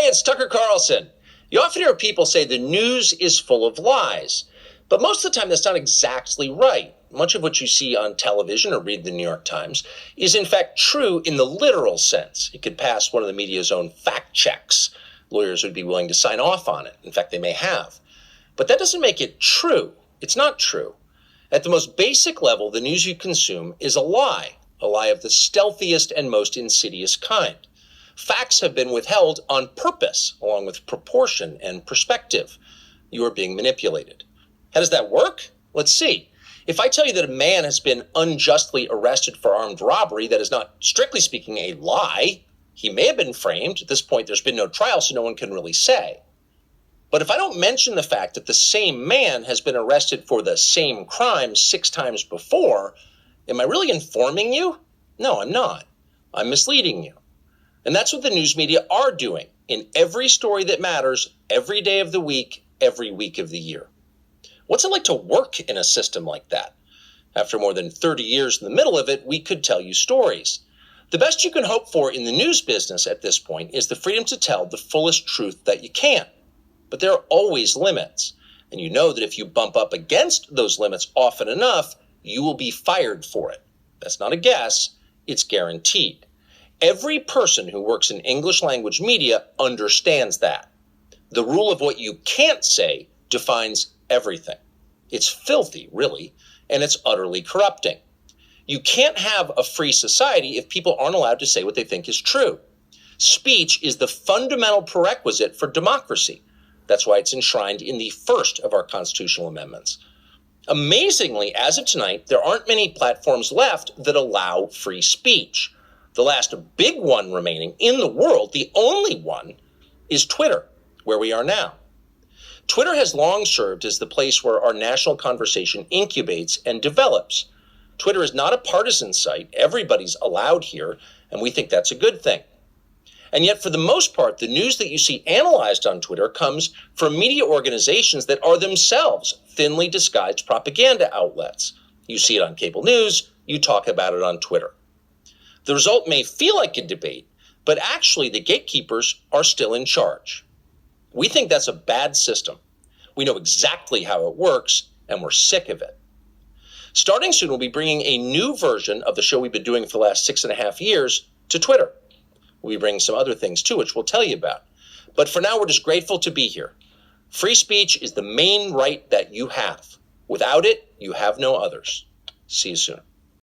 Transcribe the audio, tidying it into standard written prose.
it's Tucker Carlson. You often hear people say the news is full of lies, but most of the time that's not exactly right. Much of what you see on television or read the New York Times is in fact true in the literal sense. It could pass one of the media's own fact checks. Lawyers would be willing to sign off on it. In fact, they may have. But that doesn't make it true. It's not true. At the most basic level, the news you consume is a lie of the stealthiest and most insidious kind. Facts have been withheld on purpose, along with proportion and perspective. You are being manipulated. How does that work? Let's see. If I tell you that a man has been unjustly arrested for armed robbery, that is not, strictly speaking, a lie. He may have been framed. At this point, there's been no trial, so no one can really say. But if I don't mention the fact that the same man has been arrested for the same crime 6 times before, am I really informing you? No, I'm not. I'm misleading you. And that's what the news media are doing in every story that matters, every day of the week, every week of the year. What's it like to work in a system like that? After more than 30 years in the middle of it, we could tell you stories. The best you can hope for in the news business at this point is the freedom to tell the fullest truth that you can. But there are always limits. And you know that if you bump up against those limits often enough, you will be fired for it. That's not a guess, it's guaranteed. Every person who works in English language media understands that. The rule of what you can't say defines everything. It's filthy, really, and it's utterly corrupting. You can't have a free society if people aren't allowed to say what they think is true. Speech is the fundamental prerequisite for democracy. That's why it's enshrined in the first of our constitutional amendments. Amazingly, as of tonight, there aren't many platforms left that allow free speech. The last big one remaining in the world, the only one, is Twitter, where we are now. Twitter has long served as the place where our national conversation incubates and develops. Twitter is not a partisan site. Everybody's allowed here, and we think that's a good thing. And yet, for the most part, the news that you see analyzed on Twitter comes from media organizations that are themselves thinly disguised propaganda outlets. You see it on cable news, you talk about it on Twitter. The result may feel like a debate, but actually the gatekeepers are still in charge. We think that's a bad system. We know exactly how it works, and we're sick of it. Starting soon, we'll be bringing a new version of the show we've been doing for the last 6.5 years to Twitter. We'll be bringing some other things too, which we'll tell you about. But for now, we're just grateful to be here. Free speech is the main right that you have. Without it, you have no others. See you soon.